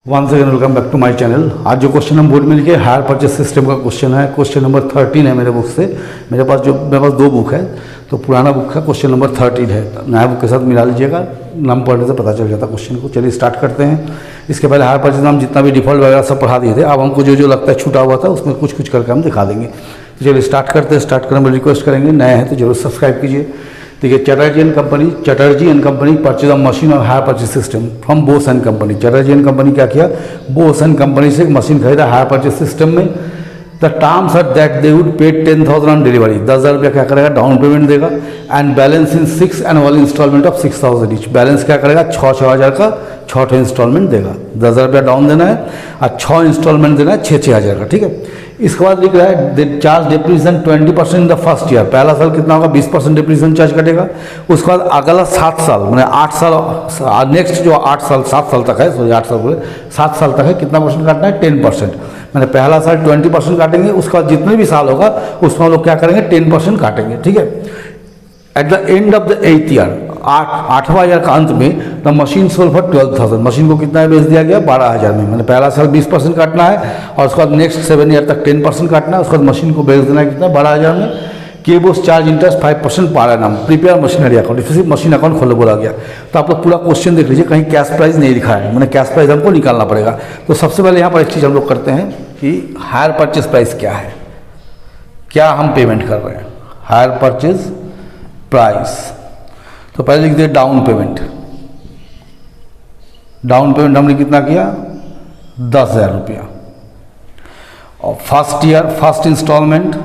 Once again welcome back to my channel. आज जो question हम बोर्ड में लिखे हायर परचेस सिस्टम का क्वेश्चन है, क्वेश्चन नंबर 13 है मेरे बुक से। मेरे पास दो बुक है, तो पुराना बुक का क्वेश्चन नंबर 13 है, नया बुक के साथ मिला लीजिएगा, नाम पढ़ने से पता चल जाता क्वेश्चन को। चलिए स्टार्ट करते हैं। इसके पहले हायर परचेस हम जितना भी डिफॉल्ट वगैरह सब पढ़ा दिए थे, अब हमको जो लगता है छूटा हुआ था उसमें कुछ कुछ करके हम दिखा देंगे। तो चलिए स्टार्ट करते हैं। स्टार्ट करने में रिक्वेस्ट करेंगे, नए हैं तो जरूर सब्सक्राइब कीजिए। देखिए, Chatterjee and company purchase of machine और hire purchase system from Bose and company. Chatterjee and company क्या किया, बोस एंड कंपनी से एक मशीन खरीदा हायर परचेज सिस्टम में। The terms are that they would pay 10,000 on delivery, 10,000 रुपया क्या करेगा डाउन पेमेंट देगा, and balance in 6 annual instalment of 6,000 each. Balance क्या करेगा 6,000 का 6 इंस्टॉलमेंट देगा। 10,000 रुपया डाउन देना है और 6 इंस्टॉलमेंट देना है 6,000 का, ठीक है। इसके बाद लिख रहा है they charge depreciation 20% in the first year. पहला साल कितना होगा 20% डिप्रीशन चार्ज कटेगा। उसके बाद अगला 7 साल मैंने 8 साल, नेक्स्ट जो 8 साल 7 साल तक है, सॉरी 8 साल बोले 7 साल तक है, कितना परसेंट काटना है 10%। मैंने पहला साल 20% काटेंगे, उसके बाद जितने भी साल होगा उसमें हम लोग क्या करेंगे 10% काटेंगे, ठीक है। At the end of the 8th year, 8वां ईयर का अंत में the machine sold for 12,000। Machine को कितना बेच दिया गया 12,000 में। मैंने पहला साल 20% काटना है और उसके बाद नेक्स्ट 7 ईयर तक 10% काटना है। उसके बाद मशीन को बेच देना है कितना 12,000 में। केबोस charge interest 5% per annum. Prepare machinery account, इसे मशीन अकाउंट खोलो बोला गया। तो आप लोग पूरा क्वेश्चन देख लीजिए, कहीं कैश प्राइस नहीं लिखा है, मैंने कैश प्राइस हमको निकालना पड़ेगा। तो सबसे पहले यहाँ पर एक चीज़ हम लोग करते हैं कि हायर परचेज प्राइस क्या है, क्या हम पेमेंट कर रहे हैं। हायर परचेज प्राइस, तो पहले लिख दिए डाउन पेमेंट। डाउन पेमेंट हमने कितना किया 10,000 रुपया। और फर्स्ट ईयर फर्स्ट इंस्टॉलमेंट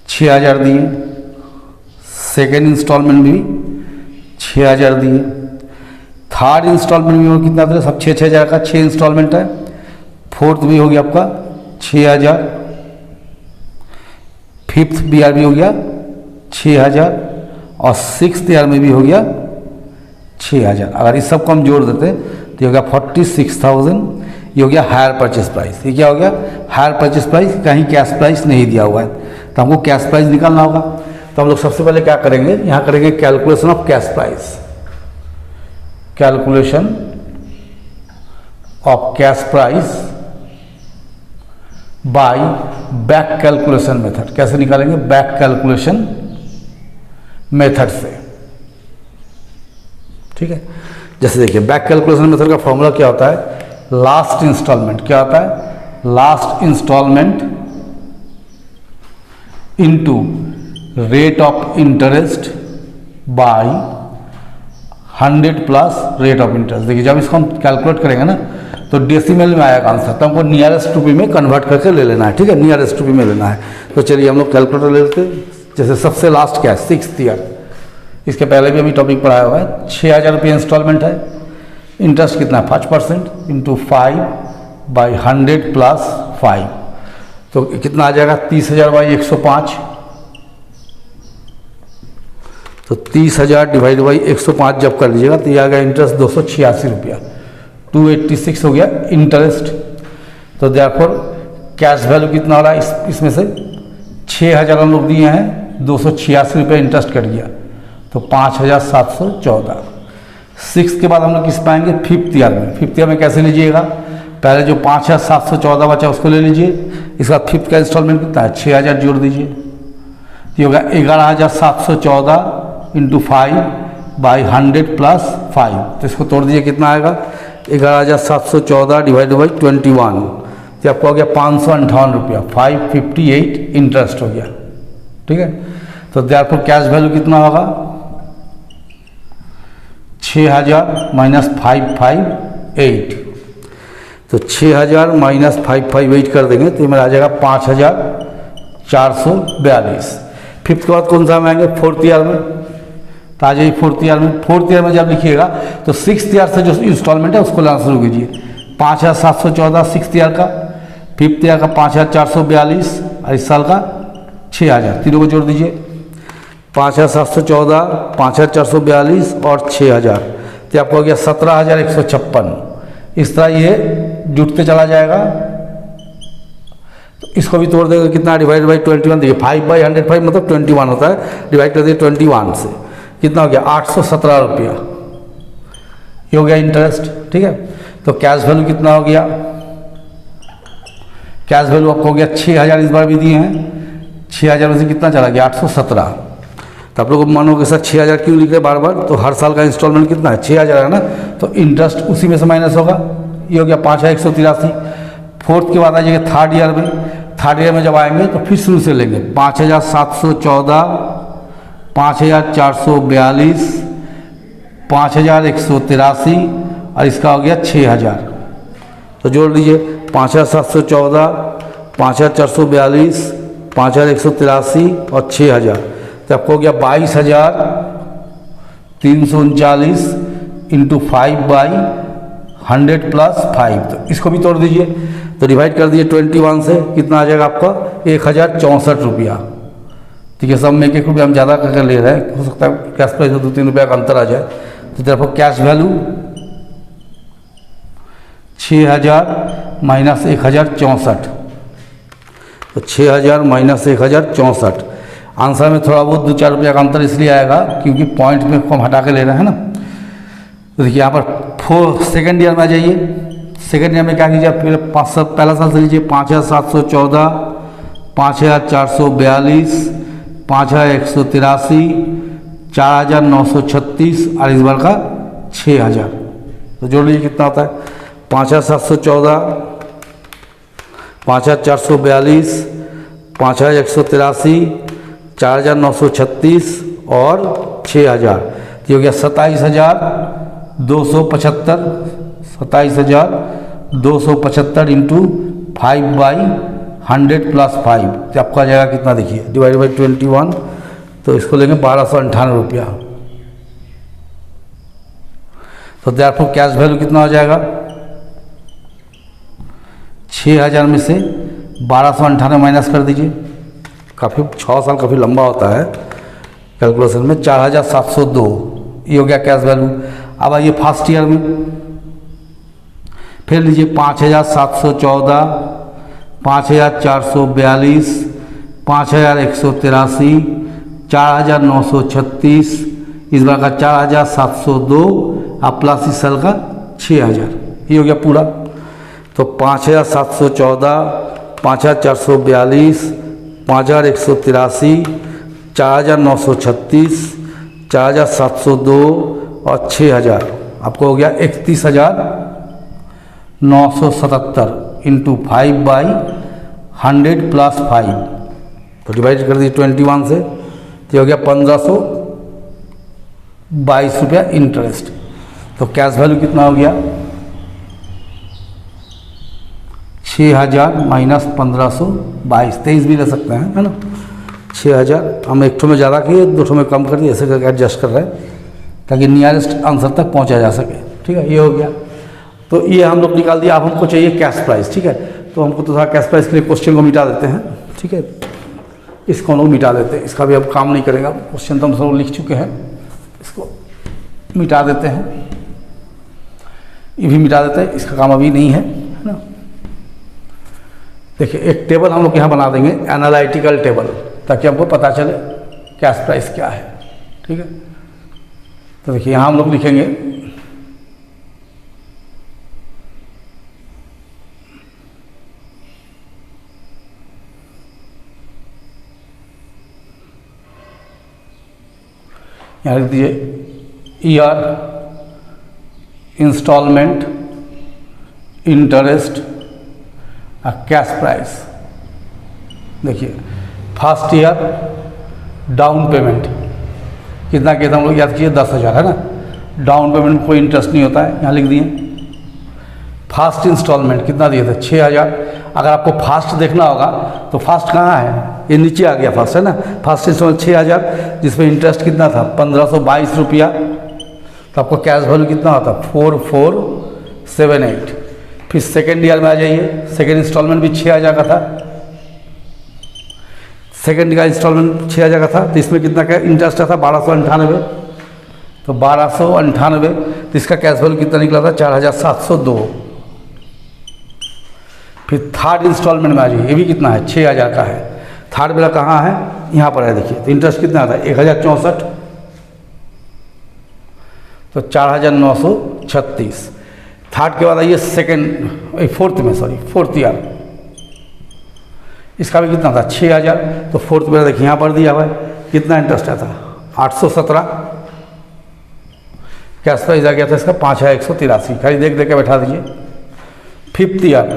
6,000 दिए। सेकेंड इंस्टॉलमेंट भी 6,000 दिए। थर्ड इंस्टॉलमेंट भी कितना दे, सब 6,000 का 6 इंस्टॉलमेंट है। फोर्थ भी हो गया आपका 6,000। फिफ्थ ईयर भी हो गया 6,000 और 6th ईयर में भी हो गया 6,000। अगर इस सब को हम जोड़ देते तो ये हो गया 46,000। ये हो गया हायर परचेज प्राइस। ये क्या हो गया हायर परचेज प्राइस, कहीं कैश प्राइस नहीं दिया हुआ है, तो हमको कैश प्राइस निकालना होगा। तो हम लोग सबसे पहले क्या करेंगे, यहाँ करेंगे calculation of cash price. Calculation of cash price buy back calculation method. कैसे निकालेंगे, बैक कैलकुलेशन मेथड से, ठीक है। जैसे देखिए बैक कैलकुलेशन मेथड का फॉर्मूला क्या होता है, लास्ट इंस्टॉलमेंट क्या होता है, last instalment into rate of interest by 100 plus rate of interest. देखिए जब इसको हम कैलकुलेट करेंगे ना तो डेसिमल में आएगा आंसर, तो हमको नियरेस्ट रूपी में कन्वर्ट करके ले लेना है, ठीक है, नियरेस्ट रूपी में लेना है। तो चलिए हम लोग कैलकुलेटर ले लेते हैं। जैसे सबसे लास्ट क्या है 6th ईयर, इसके पहले भी अभी टॉपिक पढ़ाया हुआ है। 6,000 रुपये इंस्टॉलमेंट है। इंटरेस्ट कितना है 5% इंटू 5 बाई 100 प्लस 5, तो कितना आ जाएगा 30,000 बाई 105। तो 30,000 डिवाइड बाई 105 जब कर लीजिएगा तो ये आ गया इंटरेस्ट 286 रुपया, 286 हो गया इंटरेस्ट। तो देयरफॉर कैश वैल्यू कितना हो रहा है इसमें से 6,000 हम लोग दिए हैं, 286 रुपये इंटरेस्ट कट गया, तो 5,714। 6 के बाद हम लोग किस पाएंगे 5th ईयर में। 5th ईयर में कैसे लीजिएगा, पहले जो 5,714 बचा उसको ले लीजिए। इसका 5th का इंस्टॉलमेंट कितना है 6,000 जोड़ दीजिए, ये होगा 11,714 इंटू 5 बाई 100 प्लस 5। तो इसको तोड़ दीजिए, कितना आएगा 11,714 डिवाइड बाई 21, तो आपको हो गया 558 रुपया, 558 इंटरेस्ट हो गया, ठीक है। तो देयरफॉर कैश वैल्यू कितना होगा 6,000 माइनस 558। तो 6,000 माइनस 558 कर देंगे तो ये मेरा आ जाएगा 5,442। 5th के बाद कौन सा हम आएंगे 4th ईयर में, तो आ जाइए 4th ईयर में। 4th ईयर में जब लिखिएगा तो 6th ईयर से जो इंस्टॉलमेंट है उसको लाना शुरू कीजिए। 5,714 6th ईयर का, 5th ईयर का 5,442 और इस साल का 6,000, तीनों को जोड़ दीजिए 5,714 5,442 और 6,000, तो आपको हो गया 17,156। इस तरह ये जुटते चला जाएगा। तो इसको भी तोड़ देगा कितना डिवाइड बाई 21। देखिए 5/105 मतलब 21 होता है, डिवाइड कर दिए 21 से, कितना हो गया 817 रुपया। ये हो गया इंटरेस्ट, ठीक है। तो कैश वैल्यू कितना हो गया, कैश वैल्यू आपको हो गया 6000 इस बार भी दिए हैं, 6000 में से कितना चला गया 817। तो आप लोग मानोगे सर 6000 क्यों लिख रहे बार बार, तो हर साल का इंस्टॉलमेंट कितना है 6000 है ना, तो इंटरेस्ट उसी में से माइनस होगा, ये हो गया 5183। फोर्थ के बाद आ जाएगा थर्ड ईयर में, थर्ड ईयर में जब आएंगे तो फिर शुरू से लेंगे 5714, 5442, 5183 और इसका हो गया 6000। तो जोड़ लीजिए 5714, 5442, 5183 और 6000, तो आपको हो गया 22339 इंटू 5/100 + 5। तो इसको भी तोड़ दीजिए, तो डिवाइड कर दीजिए 21 से, कितना आ जाएगा आपका 1064 रुपया। ठीक है, सब में 1-1 रुपया हम ज़्यादा करके ले रहे हैं, हो सकता है कैश प्राइस में 2-3 रुपया का अंतर आ जाए। तो देखो कैश वैल्यू 6000 माइनस 1064, तो 6000 माइनस 1064। आंसर में थोड़ा बहुत 2-4 रुपया का अंतर इसलिए आएगा क्योंकि पॉइंट में को हम हटा के ले रहे हैं ना। तो देखिए यहाँ पर सेकेंड ईयर में आ जाइए, सेकेंड ईयर में क्या कीजिए, फिर पहला साल से लीजिए 5714, 5442, 5183, 4936 और इस बार का 6000। तो जोड़ लीजिए कितना होता है 5714, 5442, 5183, 4936 और 6000। ये हो गया 27275, 27275 इंटू 5/100 + 5। तो आपका आ जाएगा कितना, देखिए डिवाइड बाई 21, तो इसको लेंगे 1298 रुपया। तो देयरफॉर कैश वैल्यू कितना हो जाएगा, 6000 में से 1298 माइनस कर दीजिए, काफ़ी 6 साल काफ़ी लंबा होता है कैलकुलेशन में, 4702, ये हो गया कैश वैल्यू। अब आइए फर्स्ट ईयर में, फिर लीजिए 5714, 5442, 5183, 4936, इस बार का 4702 और प्लस इस साल का 6000, ये हो गया पूरा। तो 5714, 5442, 5183, 4936, 4702 और 6000, आपको हो गया 31977 इंटू 5/100 + 5। तो डिवाइड कर दीजिए 21 से, तो हो गया 1522 रुपया इंटरेस्ट। तो कैश वैल्यू कितना हो गया 6000 माइनस 1522, 23 भी ले सकते हैं, है ना। 6000 हम एक ठो में ज़्यादा किए, 2 ठो में कम कर दिए, ऐसे करके एडजस्ट कर रहे हैं ताकि नियरेस्ट आंसर तक पहुंचा जा सके। ठीक है, ये हो गया। तो ये हम लोग निकाल दिया। अब हमको चाहिए कैश प्राइस, ठीक है। तो हमको तो थोड़ा कैश प्राइस के लिए क्वेश्चन को मिटा देते हैं, ठीक है। इसको हम लोग मिटा देते हैं, इसका भी अब काम नहीं करेगा, क्वेश्चन तो हम सब लिख चुके हैं, इसको मिटा देते हैं, ये भी मिटा देते हैं, इसका काम अभी नहीं है ना। देखिए एक टेबल हम लोग यहाँ बना देंगे, एनालिटिकल टेबल, ताकि हमको पता चले कैश प्राइस क्या है, ठीक है। तो देखिए यहाँ हम लोग लिखेंगे यहाँ लिख दीजिए year, instalment, interest, cash price. देखिए फर्स्ट ईयर डाउन पेमेंट कितना किया था हम लोग याद कीजिए, 10,000 है ना। डाउन पेमेंट में कोई इंटरेस्ट नहीं होता है, यहाँ लिख दिए। फास्ट इंस्टॉलमेंट कितना दिए थे 6,000। अगर आपको फास्ट देखना होगा तो फास्ट कहाँ है, ये नीचे आ गया फास्ट, है ना। फास्ट इंस्टॉलमेंट 6,000, जिसमें इंटरेस्ट कितना था 1522 रुपया। तो आपको कैश वैल्यू कितना होता 4478। फिर सेकेंड ईयर में आ जाइए, सेकेंड इंस्टॉलमेंट भी 6,000 का था, सेकेंड का इंस्टॉलमेंट 6,000 का था। तो इसमें कितना का इंटरेस्ट था 1298। तो 1298, तो इसका कैश वैल्यू कितना निकला था 4702। फिर थर्ड इंस्टॉलमेंट में आ जाइए, ये भी कितना है 6,000 का है। थर्ड वाला कहाँ है, यहाँ पर है, देखिए। तो इंटरेस्ट कितना था 1064, तो 4964 36। थर्ड के बाद आइए सेकेंड फोर्थ ईयर, इसका भी कितना था 6000। तो फोर्थ में देखिए यहाँ पर दिया हुआ है कितना इंटरेस्ट आया था 817। कैश प्राइस आ गया था इसका 5183। खाली देख के बैठा दीजिए। फिफ्थ ईयर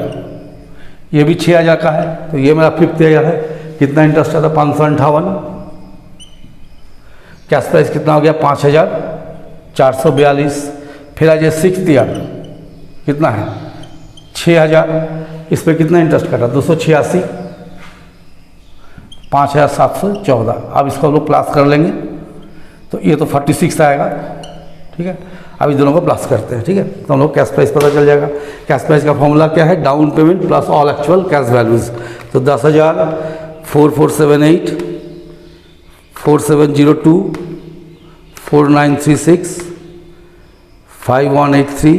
ये भी 6000 का है, तो ये मेरा फिफ्थ ईयर है। कितना इंटरेस्ट आया था 558। कैश प्राइस कितना हो गया 5442। फिर आ जाए सिक्स्थ ईयर, कितना है 6000। इस पर कितना इंटरेस्ट कटा 286, 5714। अब इसको हम लोग प्लस कर लेंगे तो ये तो 46 आएगा, ठीक है। अब इस दोनों को प्लस करते हैं, ठीक है, तो हम लोग कैश प्राइस पता चल जाएगा। कैश प्राइस का फॉर्मूला क्या है, down payment plus all actual cash values. तो 10,000, 4478, 4702, 4936, 5183,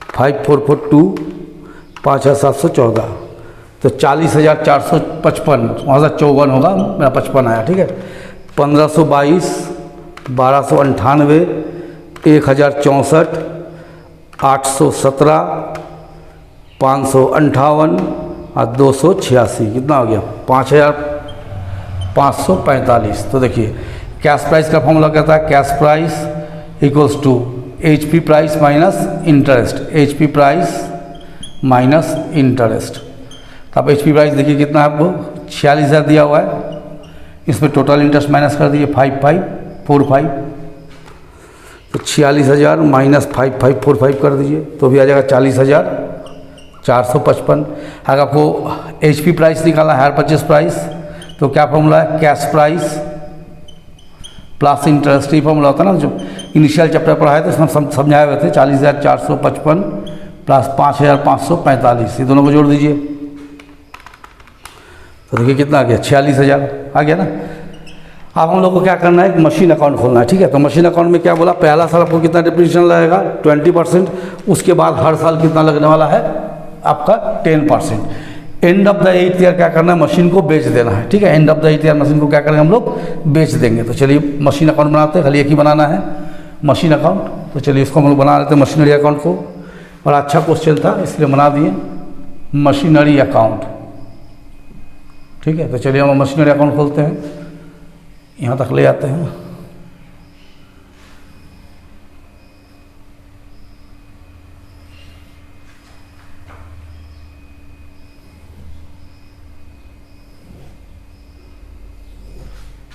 5442, 5714। तो 40,455, वहाँ से 54 होगा, मेरा 55 आया, ठीक है। 1522, 1298, 1064, 817, 558 और 286। कितना हो गया 5545। तो देखिए कैश प्राइस का फॉर्मूला कहता है cash price equals to HP price minus interest, HP price minus interest. तो अब HP प्राइस देखिए कितना है आपको 46,000 दिया हुआ है, इसमें टोटल इंटरेस्ट माइनस कर दीजिए 5545। तो 46,000 माइनस 5545 कर दीजिए तो भी आ जाएगा 40,455। अगर आपको HP प्राइस निकालना है, हायर परचेस प्राइस, तो क्या फॉर्मूला है कैश प्राइस प्लस इंटरेस्ट। ही फॉर्मूला होता है ना, जो इनिशियल चैप्टर पढ़ा है तो उसमें समझाए हुए थे। 40,455 प्लस 5,545, ये दोनों को जोड़ दीजिए तो देखिए कितना आ गया 46,000 आ गया ना। अब हम लोग को क्या करना है, एक मशीन अकाउंट खोलना है, ठीक है। तो मशीन अकाउंट में क्या बोला, पहला साल आपको कितना डिप्रिसिएशन लगेगा 20%, उसके बाद हर साल कितना लगने वाला है आपका 10%। And of the 8th year क्या करना है, मशीन को बेच देना है, ठीक है। And of the 8th year machine को क्या करेंगे हम लोग, बेच देंगे। तो चलिए मशीन अकाउंट बनाते हैं, खाली एक ही बनाना है मशीन अकाउंट। तो चलिए इसको हम लोग बना लेते हैं मशीनरी अकाउंट को। और अच्छा क्वेश्चन था इसलिए बना दिए मशीनरी अकाउंट, ठीक है। तो चलिए हम मशीनरी अकाउंट खोलते हैं, यहाँ तक ले आते हैं।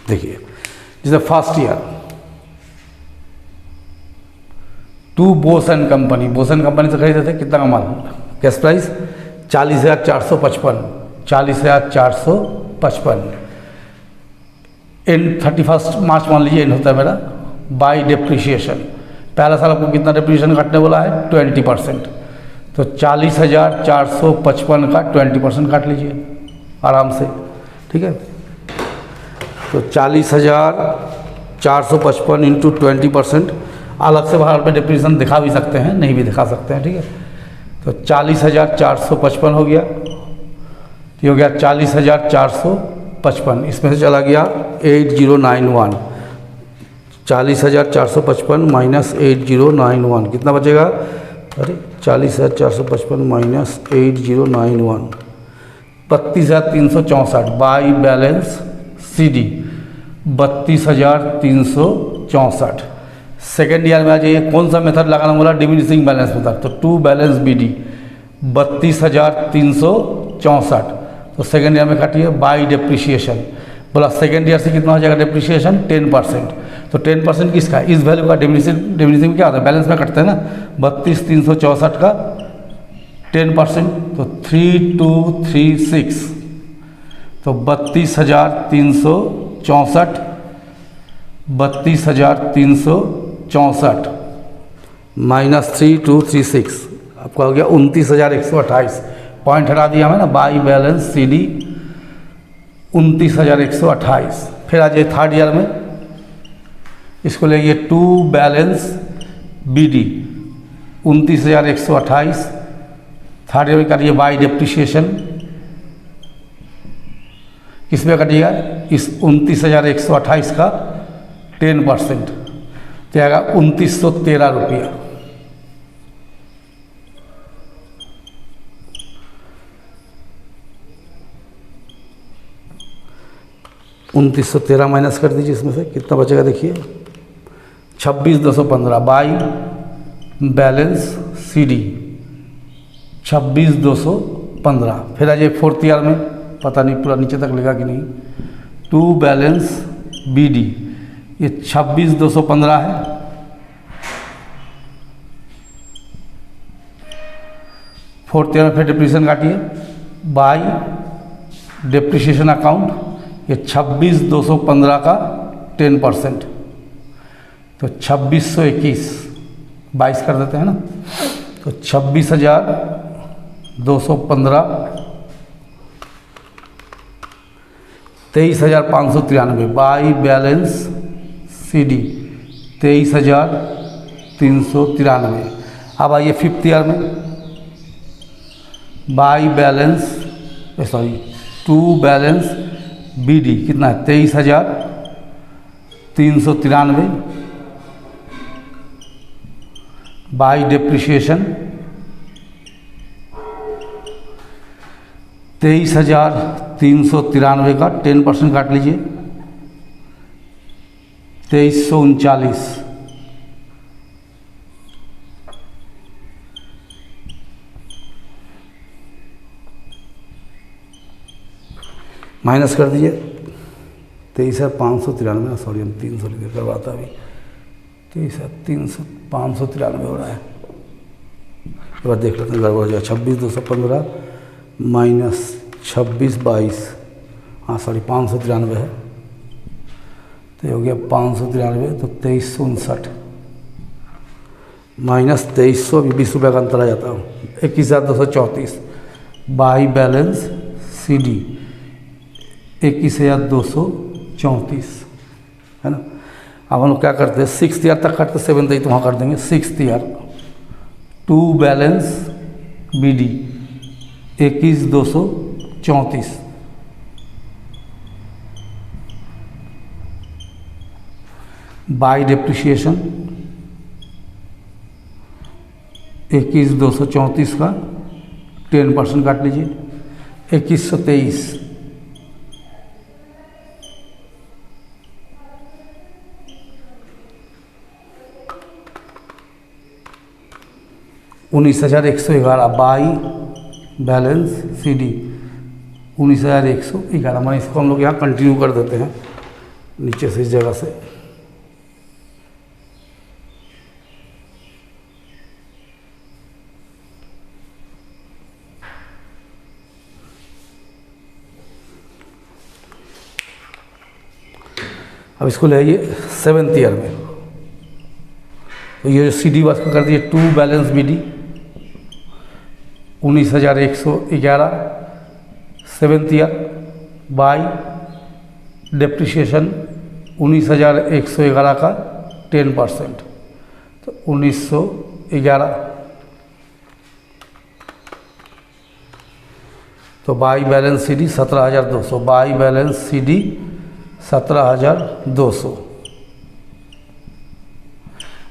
देखिए जैसे first year to Boson company, Boson company से खरीदे थे कितना का माल, कैश प्राइस 40,455, 40,455। एंड 31 मार्च मान लीजिए एंड होता है मेरा, बाय डिप्रिसिएशन। पहला साल आपको कितना डिप्रिसिएशन काटने वाला है 20%। तो 40,455 का 20% काट लीजिए आराम से, ठीक है। तो 40,455 इंटू 20%, अलग से बाहर पे डिप्रिसिएशन दिखा भी सकते हैं, नहीं भी दिखा सकते हैं, ठीक है। तो 40,455 हो गया, ये हो गया 40,455। इसमें से चला गया 8091, 40,455 माइनस 8091 कितना बचेगा, अरे 40,455 minus 8091 32,364 by balance CD 32,364। Second year में आ जाइए, कौन सा मेथड लगाना बोला, डिमिनिशिंग बैलेंस मेथड। तो टू बैलेंस BD 32,364। तो सेकेंड ईयर में काटिए बाई डिप्रिसिएशन, बोला सेकेंड ईयर से कितना हो जाएगा डिप्रिसिएशन 10%। तो 10% किसका, इस वैल्यू का। डिमिनिशिंग क्या होता है, बैलेंस में कटते हैं ना। 32,364 का 10%, तो 3236। तो 32,364, 32,364 माइनस 3236 आपका हो गया 29,128। पॉइंट हटा दिया हमें ना, बाई बैलेंस CD 29,128। फिर आ जाइए थर्ड ईयर में, इसको लेंगे to balance BD 29,128। Third year में करिए बाई डिप्रिसिएशन, किसमें कटिएगा, इस 29,128 का 10%, तो आएगा 2,913 रुपया, 2913 माइनस कर दीजिए, इसमें से कितना बचेगा देखिए, 26,215 बाई बैलेंस CD 26,215। फिर आ जाए फोर्थ ईयर में, पता नहीं पूरा नीचे तक लेगा कि नहीं, 2 बैलेंस BD, ये 26,215 है। फोर्थ ईयर में फिर डिप्रिसिएशन काटिए, बाई डिप्रिसिएशन अकाउंट, ये 26,215 का 10%, तो 2621 22 कर देते हैं ना, तो 26,215 23,593 बाई बैलेंस CD 23,393। अब आइए फिफ्थ ईयर में, by balance sorry 2 balance BD कितना है, 23,393 बाई डिप्रिसिएशन 23,393 का 10% काट लीजिए, 2339। माइनस कर दीजिए 23,593, सॉरी हम 300 लिख करवाता अभी, 23,593 हो रहा है। एक बार देख लेते हैं गड़बड़ हो जाएगा, 26,215 माइनस 2622, हाँ सॉरी 593 है, तो ये हो गया 593, तो 2359 माइनस 2300, अभी 20 रुपये का अंतर आ जाता हूँ, 21,234 बाई बैलेंस CD 21,234 है ना। अब हम लोग क्या करते हैं, सिक्स्थ ईयर तक करते, सेवन्थ तो वहाँ कर देंगे। Sixth year 2 balance BD 21,234 by depreciation 21,234 का 10% काट लीजिए, 2123 19,111 बाई बैलेंस CD 19,111। मैंने इसको हम लोग यहाँ कंटिन्यू कर देते हैं नीचे से, इस जगह से। अब इसको ले आइए सेवन्थ ईयर में, तो ये CD बस कर दिए 2 balance BD 19,111 seventh year by depreciation 19,111 का 10%, तो 1911, तो by balance CD 17,200 by balance CD 17,200।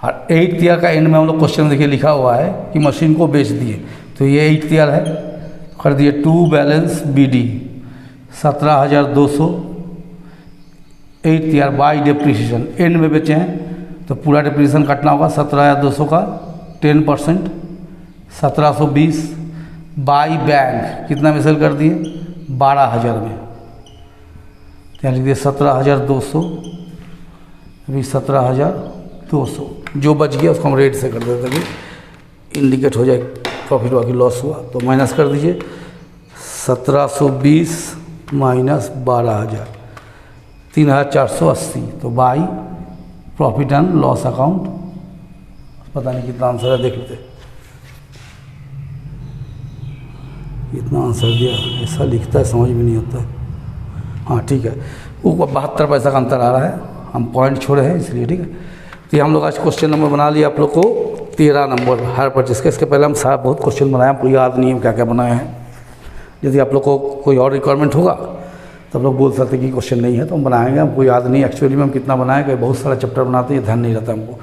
और 8th ईयर का एंड में हम लोग क्वेश्चन देखिए लिखा हुआ है कि मशीन को बेच दिए, तो ये 8th ईयर है, कर दिए 2 balance BD 17,200 8th year by depreciation, and में बेचे हैं तो पूरा डिप्रिसिएशन काटना होगा, 17,200 का 10% 1720 बाई बैंक कितना में सेल कर दिए, 12,000 में, यहाँ लिख दिए 17,200, अभी 17,200, जो बच गया उसको हम रेट से कर देते हैं, इंडिकेट हो जाए प्रॉफिट बाकी लॉस हुआ, तो माइनस कर दीजिए 1720 माइनस 12,000 3,480, तो by profit and loss account, पता नहीं कितना आंसर है, देख लेते। इतना आंसर दिया, ऐसा लिखता है समझ में नहीं आता है। हाँ ठीक है, ऊपर 72 पैसा का अंतर आ रहा है, हम पॉइंट छोड़े हैं इसलिए, ठीक है। तो ये हम लोग आज क्वेश्चन नंबर बना लिया आप लोग को 13 नंबर हायर परचेस का। इसके पहले हम सारा बहुत क्वेश्चन बनाए, आपको याद नहीं है क्या क्या बनाए हैं। यदि आप लोग को कोई और रिक्वायरमेंट होगा तो आप लोग बोल सकते कि क्वेश्चन नहीं है तो हम बनाएंगे, हमको याद नहीं एक्चुअली में हम कितना बनाएंगे, बहुत सारा चैप्टर बनाते हैं, ध्यान नहीं रहता हमको।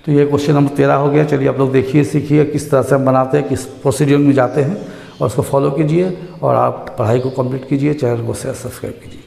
तो ये क्वेश्चन नंबर 13 हो गया। चलिए आप लोग देखिए, सीखिए किस तरह से हम बनाते हैं, किस प्रोसीड्यूर में जाते हैं, और उसको फॉलो कीजिए और आप पढ़ाई को कंप्लीट कीजिए, चैनल को सब्सक्राइब कीजिए।